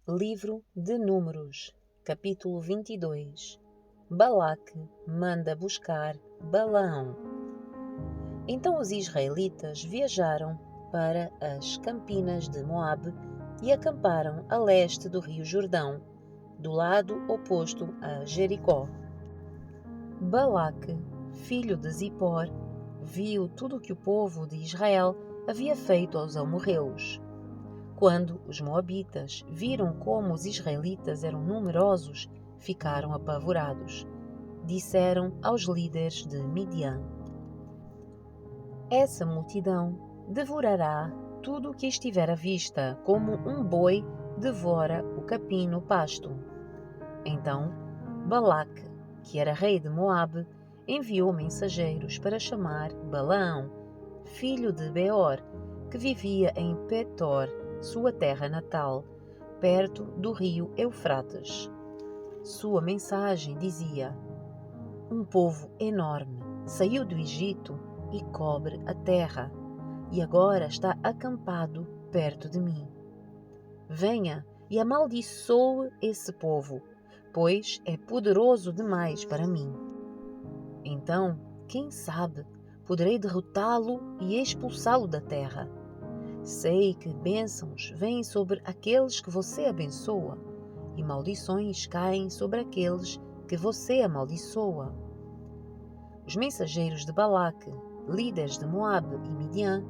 Livro de Números, capítulo 22. Balaque manda buscar Balaão. Então os israelitas viajaram para as campinas de Moabe e acamparam a leste do rio Jordão, do lado oposto a Jericó. Balaque, filho de Zipor, viu tudo o que o povo de Israel havia feito aos amorreus. Quando os moabitas viram como os israelitas eram numerosos, ficaram apavorados. Disseram aos líderes de Midian: essa multidão devorará tudo o que estiver à vista, como um boi devora o capim no pasto. Então Balaque, que era rei de Moabe, enviou mensageiros para chamar Balaão, filho de Beor, que vivia em Petor, sua terra natal, perto do rio Eufrates. Sua mensagem dizia: um povo enorme saiu do Egito e cobre a terra, e agora está acampado perto de mim. Venha e amaldiçoe esse povo, pois é poderoso demais para mim. Então, quem sabe, poderei derrotá-lo e expulsá-lo da terra. Sei que bênçãos vêm sobre aqueles que você abençoa, e maldições caem sobre aqueles que você amaldiçoa. Os mensageiros de Balaque, líderes de Moabe e Midian,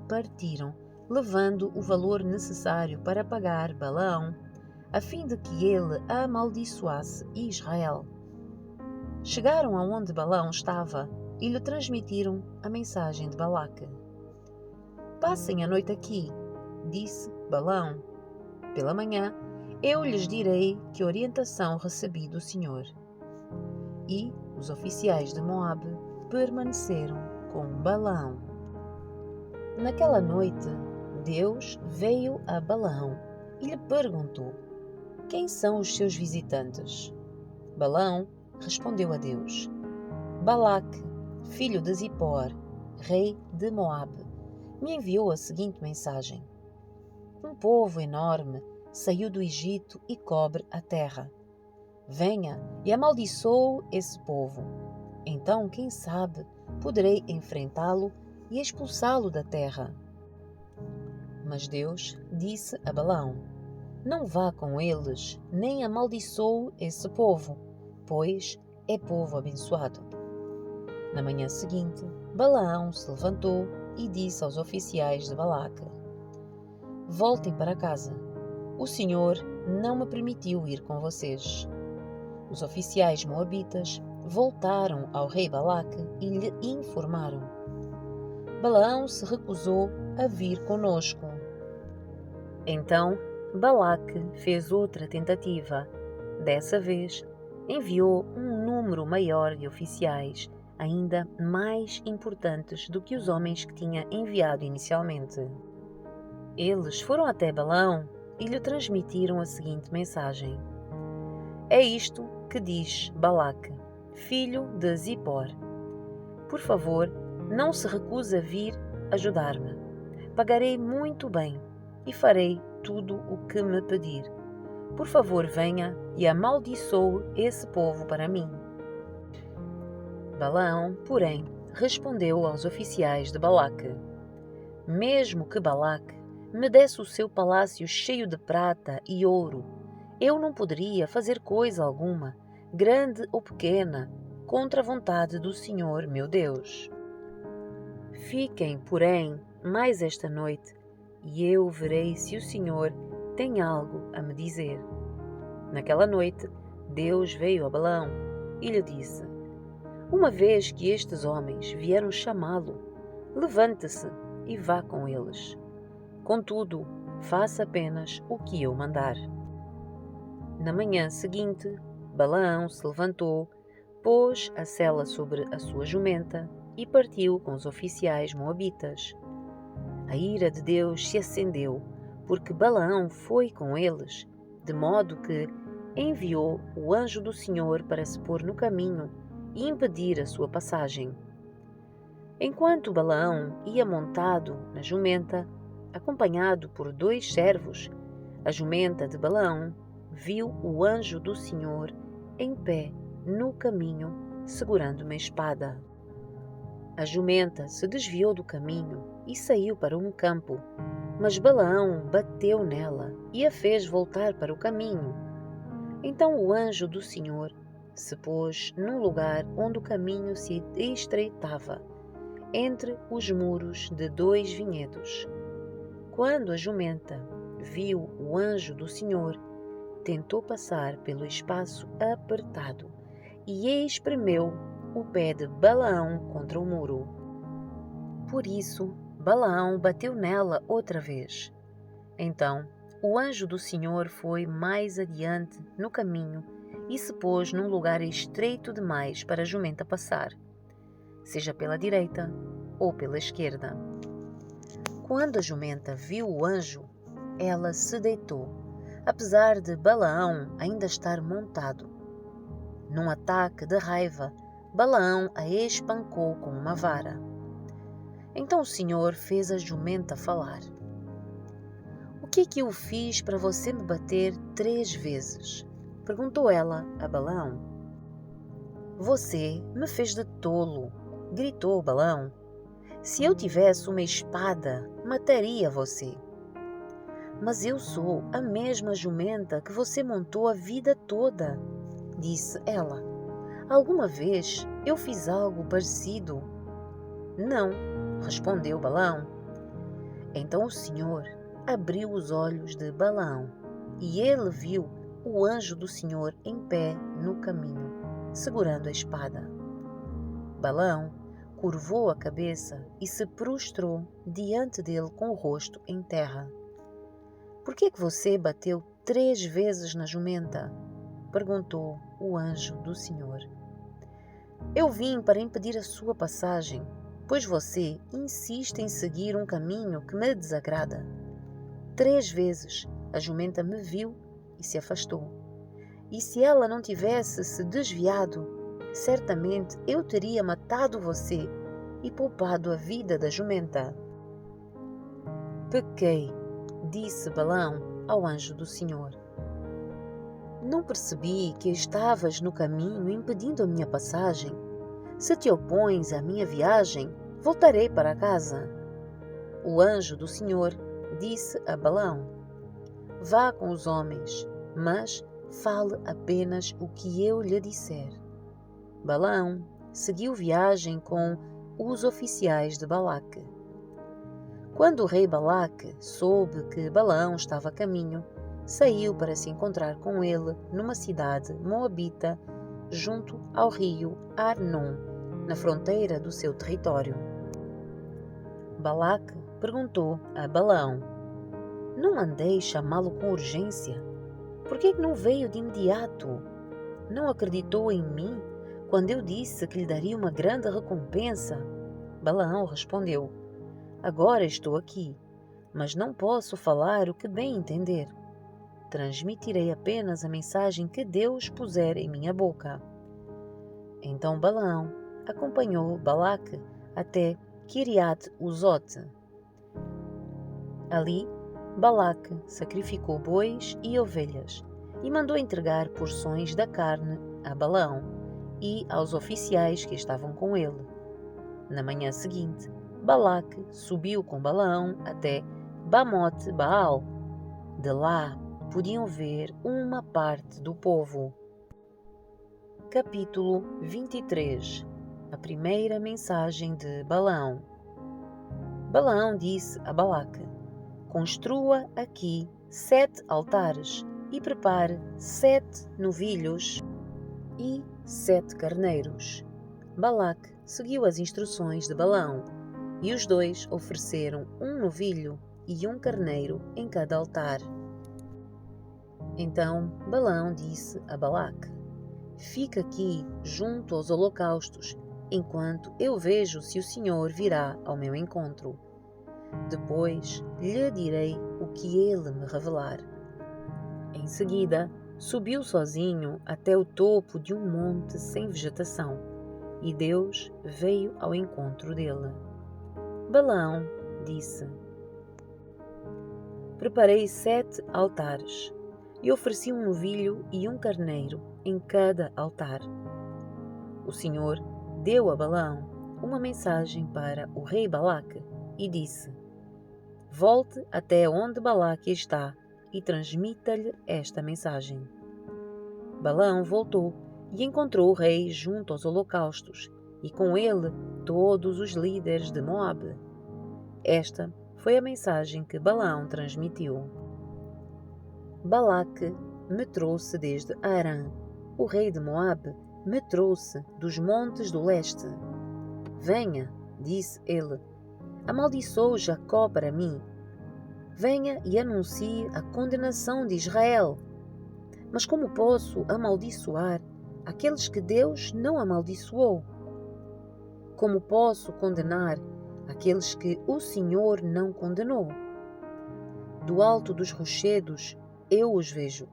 partiram, levando o valor necessário para pagar Balaão, a fim de que ele amaldiçoasse Israel. Chegaram aonde Balaão estava e lhe transmitiram a mensagem de Balaque. Passem a noite aqui, disse Balaão. Pela manhã, eu lhes direi que orientação recebi do Senhor. E os oficiais de Moabe permaneceram com Balaão. Naquela noite, Deus veio a Balaão e lhe perguntou: quem são os seus visitantes? Balaão respondeu a Deus: Balaque, filho de Zipor, rei de Moabe, me enviou a seguinte mensagem: um povo enorme saiu do Egito e cobre a terra. Venha e amaldiçoe esse povo. Então, quem sabe, poderei enfrentá-lo e expulsá-lo da terra. Mas Deus disse a Balaão: não vá com eles, nem amaldiçoe esse povo, pois é povo abençoado. Na manhã seguinte, Balaão se levantou e disse aos oficiais de Balaque: voltem para casa. O Senhor não me permitiu ir com vocês. Os oficiais moabitas voltaram ao rei Balaque e lhe informaram: Balaão se recusou a vir conosco. Então Balaque fez outra tentativa. Dessa vez, enviou um número maior de oficiais, ainda mais importantes do que os homens que tinha enviado inicialmente. Eles foram até Balaão e lhe transmitiram a seguinte mensagem: é isto que diz Balaque, filho de Zipor. Por favor, não se recuse a vir ajudar-me. Pagarei muito bem e farei tudo o que me pedir. Por favor, venha e amaldiçoe esse povo para mim. Balaão, porém, respondeu aos oficiais de Balaque: mesmo que Balaque me desse o seu palácio cheio de prata e ouro, eu não poderia fazer coisa alguma, grande ou pequena, contra a vontade do Senhor meu Deus. Fiquem, porém, mais esta noite, e eu verei se o Senhor tem algo a me dizer. Naquela noite, Deus veio a Balaão e lhe disse: uma vez que estes homens vieram chamá-lo, levante-se e vá com eles. Contudo, faça apenas o que eu mandar. Na manhã seguinte, Balaão se levantou, pôs a sela sobre a sua jumenta e partiu com os oficiais moabitas. A ira de Deus se acendeu, porque Balaão foi com eles, de modo que enviou o anjo do Senhor para se pôr no caminho e impedir a sua passagem. Enquanto Balaão ia montado na jumenta, acompanhado por 2 servos, A jumenta de Balaão viu o anjo do Senhor em pé no caminho, segurando uma espada. A jumenta se desviou do caminho e saiu para um campo, mas Balaão bateu nela e a fez voltar para o caminho. Então o anjo do Senhor se pôs num lugar onde o caminho se estreitava, entre os muros de 2 vinhedos. Quando a jumenta viu o anjo do Senhor, tentou passar pelo espaço apertado e espremeu o pé de Balaão contra o muro. Por isso, Balaão bateu nela outra vez. Então, o anjo do Senhor foi mais adiante no caminho e se pôs num lugar estreito demais para a jumenta passar, seja pela direita ou pela esquerda. Quando a jumenta viu o anjo, ela se deitou, apesar de Balaão ainda estar montado. Num ataque de raiva, Balaão a espancou com uma vara. Então o Senhor fez a jumenta falar. O que é que eu fiz para você me bater 3 vezes? Perguntou ela a Balaão. Você me fez de tolo, gritou Balaão. Se eu tivesse uma espada, mataria você. Mas eu sou a mesma jumenta que você montou a vida toda, disse ela. Alguma vez eu fiz algo parecido? Não, respondeu Balaão. Então o Senhor abriu os olhos de Balaão e ele viu o anjo do Senhor em pé no caminho, segurando a espada. Balaão curvou a cabeça e se prostrou diante dele com o rosto em terra. Por que você bateu 3 vezes na jumenta? Perguntou o anjo do Senhor. Eu vim para impedir a sua passagem, pois você insiste em seguir um caminho que me desagrada. 3 vezes a jumenta me viu e se afastou. E se ela não tivesse se desviado, certamente eu teria matado você e poupado a vida da jumenta. Pequei, disse Balaão ao anjo do Senhor. Não percebi que estavas no caminho impedindo a minha passagem. Se te opões à minha viagem, voltarei para casa. O anjo do Senhor disse a Balaão: Vá com os homens, mas fale apenas o que eu lhe disser. Balaão seguiu viagem com os oficiais de Balaque. Quando o rei Balaque soube que Balaão estava a caminho, saiu para se encontrar com ele numa cidade moabita junto ao rio Arnon, na fronteira do seu território. Balaque perguntou a Balaão: Não mandei chamá-lo com urgência? Por que não veio de imediato? Não acreditou em mim quando eu disse que lhe daria uma grande recompensa? Balaão respondeu: Agora estou aqui, mas não posso falar o que bem entender. Transmitirei apenas a mensagem que Deus puser em minha boca. Então Balaão acompanhou Balaque até Quiriat-Uzote. Ali, Balaque sacrificou bois e ovelhas e mandou entregar porções da carne a Balaão e aos oficiais que estavam com ele. Na manhã seguinte, Balaque subiu com Balaão até Bamote-Baal. De lá podiam ver uma parte do povo. Capítulo 23. A primeira mensagem de Balaão. Balaão disse a Balaque: Construa aqui 7 altares e prepare 7 novilhos e 7 carneiros. Balaque seguiu as instruções de Balaão, e os dois ofereceram um novilho e um carneiro em cada altar. Então Balaão disse a Balaque: Fica aqui junto aos holocaustos, enquanto eu vejo se o Senhor virá ao meu encontro. Depois lhe direi o que ele me revelar. Em seguida, subiu sozinho até o topo de um monte sem vegetação, e Deus veio ao encontro dele. Balaão disse: preparei 7 altares e ofereci um novilho e um carneiro em cada altar. O Senhor deu a Balaão uma mensagem para o rei Balaque e disse: Volte até onde Balaque está e transmita-lhe esta mensagem. Balaão voltou e encontrou o rei junto aos holocaustos e com ele todos os líderes de Moabe. Esta foi a mensagem que Balaão transmitiu. Balaque me trouxe desde Arã. O rei de Moabe me trouxe dos montes do leste. Venha, disse ele, amaldiçoe Jacó para mim. Venha e anuncie a condenação de Israel. Mas como posso amaldiçoar aqueles que Deus não amaldiçoou? Como posso condenar aqueles que o Senhor não condenou? Do alto dos rochedos eu os vejo,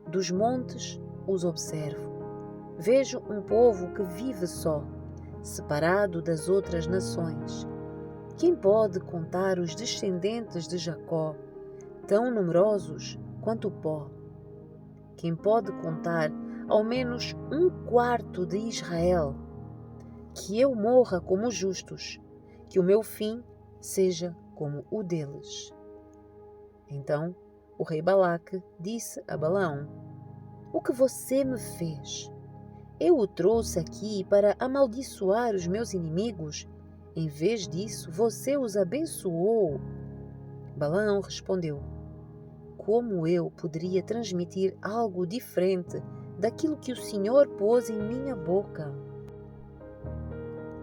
dos montes os observo. Vejo um povo que vive só, separado das outras nações. Quem pode contar os descendentes de Jacó, tão numerosos quanto o pó? Quem pode contar ao menos 1/4 de Israel? Que eu morra como justos, que o meu fim seja como o deles. Então o rei Balaque disse a Balaão: O que você me fez? Eu o trouxe aqui para amaldiçoar os meus inimigos. Em vez disso, você os abençoou. Balaão respondeu: Como eu poderia transmitir algo diferente daquilo que o Senhor pôs em minha boca?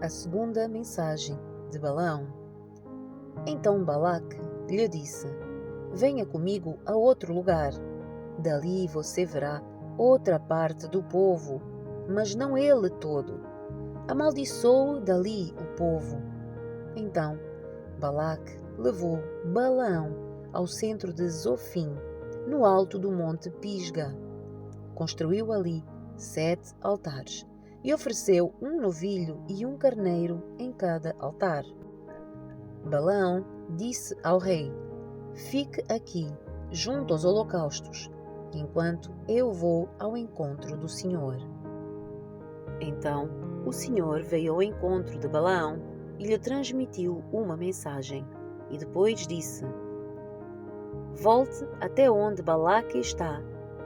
A segunda mensagem de Balaão. Então Balaque lhe disse: Venha comigo a outro lugar. Dali você verá outra parte do povo, mas não ele todo. Amaldiçoe dali o povo. Então Balaque levou Balaão ao centro de Zofim, no alto do monte Pisga. Construiu ali 7 altares e ofereceu um novilho e um carneiro em cada altar. Balaão disse ao rei: Fique aqui, junto aos holocaustos, enquanto eu vou ao encontro do Senhor. Então o Senhor veio ao encontro de Balaão e lhe transmitiu uma mensagem, e depois disse: Volte até onde Balaque está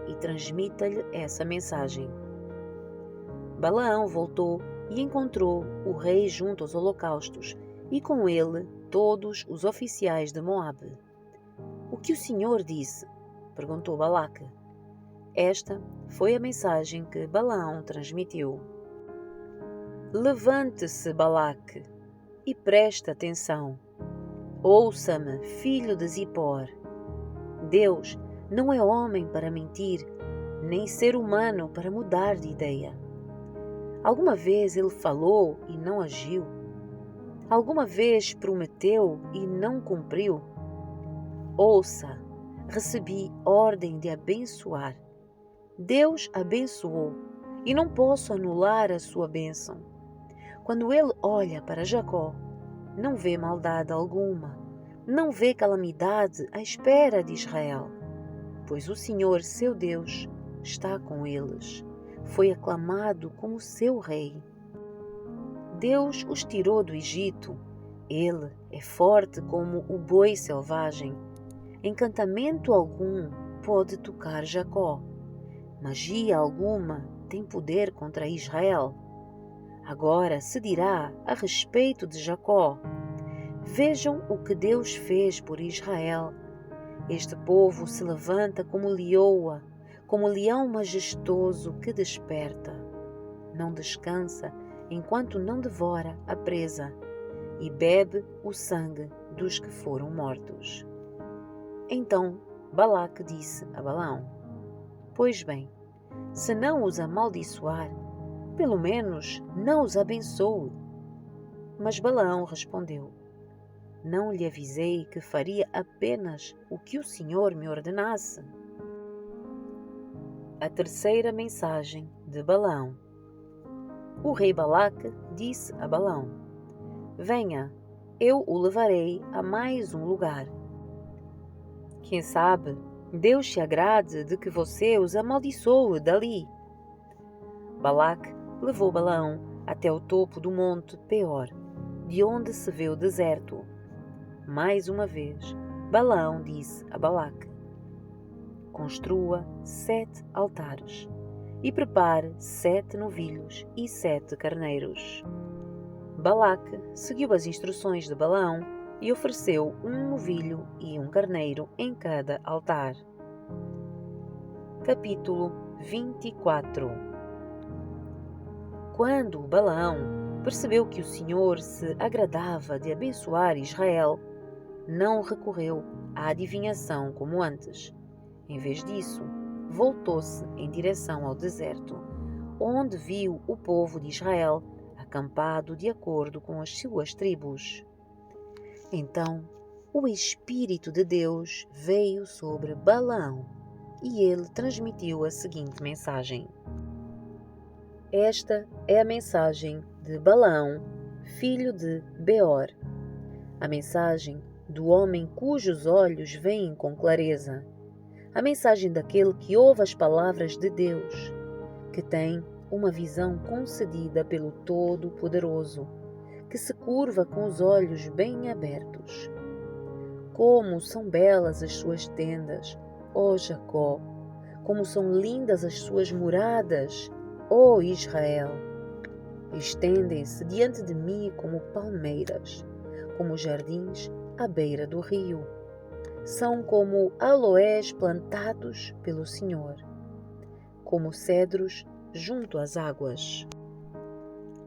e transmita-lhe essa mensagem. Balaão voltou e encontrou o rei junto aos holocaustos, e com ele todos os oficiais de Moabe. O que o Senhor disse? Perguntou Balaque. Esta foi a mensagem que Balaão transmitiu. Levante-se, Balaque, e preste atenção. Ouça-me, filho de Zipor. Deus não é homem para mentir, nem ser humano para mudar de ideia. Alguma vez ele falou e não agiu? Alguma vez prometeu e não cumpriu? Ouça, recebi ordem de abençoar. Deus abençoou e não posso anular a sua bênção. Quando ele olha para Jacó, não vê maldade alguma, não vê calamidade à espera de Israel, pois o Senhor, seu Deus, está com eles. Foi aclamado como seu rei. Deus os tirou do Egito. Ele é forte como o boi selvagem. Encantamento algum pode tocar Jacó. Magia alguma tem poder contra Israel. Agora se dirá a respeito de Jacó: Vejam o que Deus fez por Israel. Este povo se levanta como leoa, como leão majestoso que desperta. Não descansa enquanto não devora a presa e bebe o sangue dos que foram mortos. Então Balaque disse a Balaão: Pois bem, se não os amaldiçoar, pelo menos não os abençoe. Mas Balaão respondeu: Não lhe avisei que faria apenas o que o Senhor me ordenasse. A terceira mensagem de Balaão. O rei Balaque disse a Balaão: Venha, eu o levarei a mais um lugar. Quem sabe, Deus se agrade de que você os amaldiçoe dali. Balaque levou Balaão até o topo do monte Peor, de onde se vê o deserto. Mais uma vez, Balaão disse a Balaque: construa 7 altares e prepare 7 novilhos e 7 carneiros. Balaque seguiu as instruções de Balaão e ofereceu um novilho e um carneiro em cada altar. Capítulo 24. Quando Balaão percebeu que o Senhor se agradava de abençoar Israel, não recorreu à adivinhação como antes. Em vez disso, voltou-se em direção ao deserto, onde viu o povo de Israel acampado de acordo com as suas tribos. Então, o Espírito de Deus veio sobre Balaão e ele transmitiu a seguinte mensagem. Esta é a mensagem de Balaão, filho de Beor, a mensagem do homem cujos olhos veem com clareza, a mensagem daquele que ouve as palavras de Deus, que tem uma visão concedida pelo Todo-Poderoso, que se curva com os olhos bem abertos. Como são belas as suas tendas, ó Jacó! Como são lindas as suas moradas, ó Israel! Estendem-se diante de mim como palmeiras, como jardins à beira do rio. São como aloés plantados pelo Senhor, como cedros junto às águas.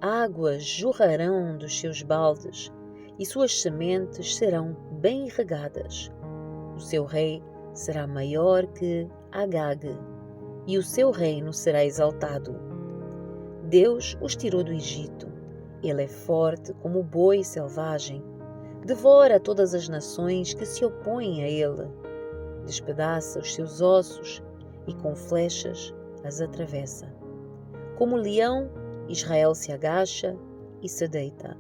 Águas jorrarão dos seus baldes, e suas sementes serão bem regadas. O seu rei será maior que Agag, e o seu reino será exaltado. Deus os tirou do Egito. Ele é forte como o boi selvagem. Devora todas as nações que se opõem a ele. Despedaça os seus ossos e com flechas as atravessa. Como leão, Israel se agacha e se deita,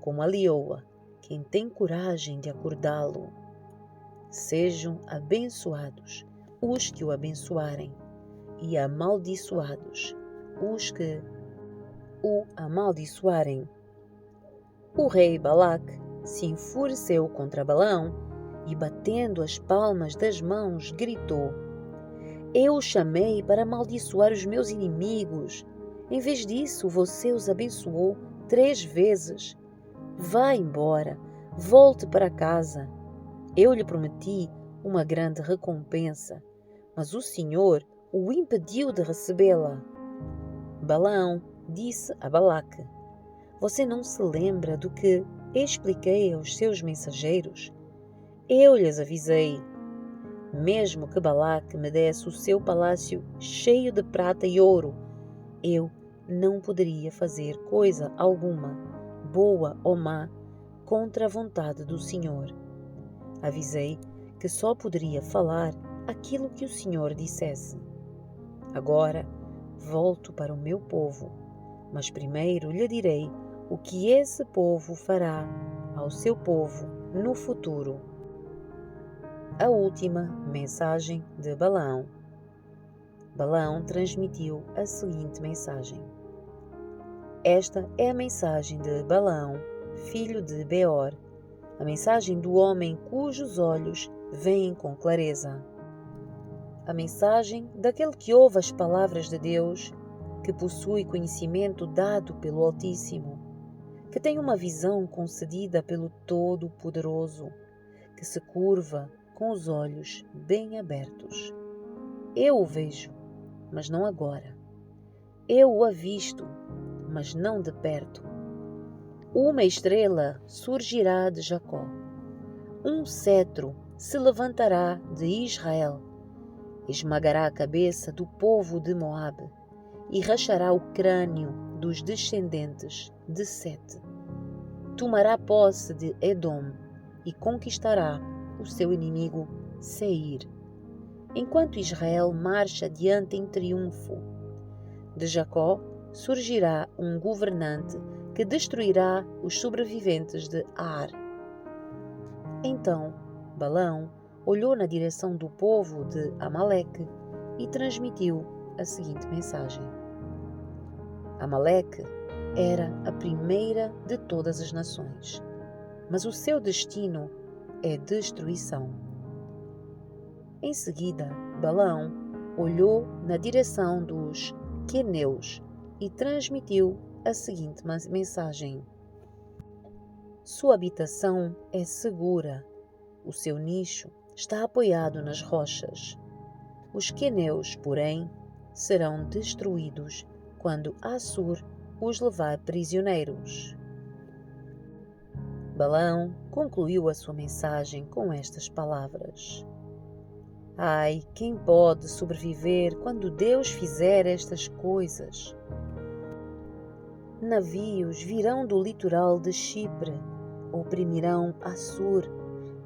como a leoa, quem tem coragem de acordá-lo. Sejam abençoados os que o abençoarem, e amaldiçoados os que o amaldiçoarem. O rei Balaque se enfureceu contra Balaão e, batendo as palmas das mãos, gritou: Eu o chamei para amaldiçoar os meus inimigos. Em vez disso, você os abençoou 3 vezes. Vá embora, volte para casa. Eu lhe prometi uma grande recompensa, mas o Senhor o impediu de recebê-la. Balaão disse a Balaque: Você não se lembra do que expliquei aos seus mensageiros? Eu lhes avisei. Mesmo que Balaque me desse o seu palácio cheio de prata e ouro, eu não poderia fazer coisa alguma, boa ou má, contra a vontade do Senhor. Avisei que só poderia falar aquilo que o Senhor dissesse. Agora volto para o meu povo, mas primeiro lhe direi o que esse povo fará ao seu povo no futuro. A última mensagem de Balaão. Balaão transmitiu a seguinte mensagem. Esta é a mensagem de Balaão, filho de Beor, a mensagem do homem cujos olhos veem com clareza. A mensagem daquele que ouve as palavras de Deus, que possui conhecimento dado pelo Altíssimo, que tem uma visão concedida pelo Todo-Poderoso, que se curva com os olhos bem abertos. Eu o vejo, mas não agora. Eu o avisto, mas não de perto. Uma estrela surgirá de Jacó. Um cetro se levantará de Israel. Esmagará a cabeça do povo de Moabe e rachará o crânio dos descendentes de Sete. Tomará posse de Edom e conquistará o seu inimigo Seir, enquanto Israel marcha adiante em triunfo. De Jacó surgirá um governante que destruirá os sobreviventes de Ar. Então Balaão olhou na direção do povo de Amaleque e transmitiu a seguinte mensagem: Amaleque era a primeira de todas as nações, mas o seu destino é destruição. Em seguida, Balaão olhou na direção dos queneus e transmitiu a seguinte mensagem: Sua habitação é segura, o seu nicho está apoiado nas rochas. Os queneus, porém, serão destruídos quando Assur os levar prisioneiros. Balaão concluiu a sua mensagem com estas palavras: Ai, quem pode sobreviver quando Deus fizer estas coisas? Navios virão do litoral de Chipre, oprimirão Assur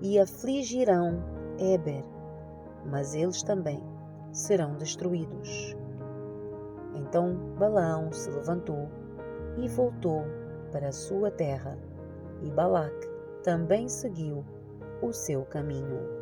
e afligirão Éber, mas eles também serão destruídos. Então Balaão se levantou e voltou para a sua terra, e Balaque também seguiu o seu caminho.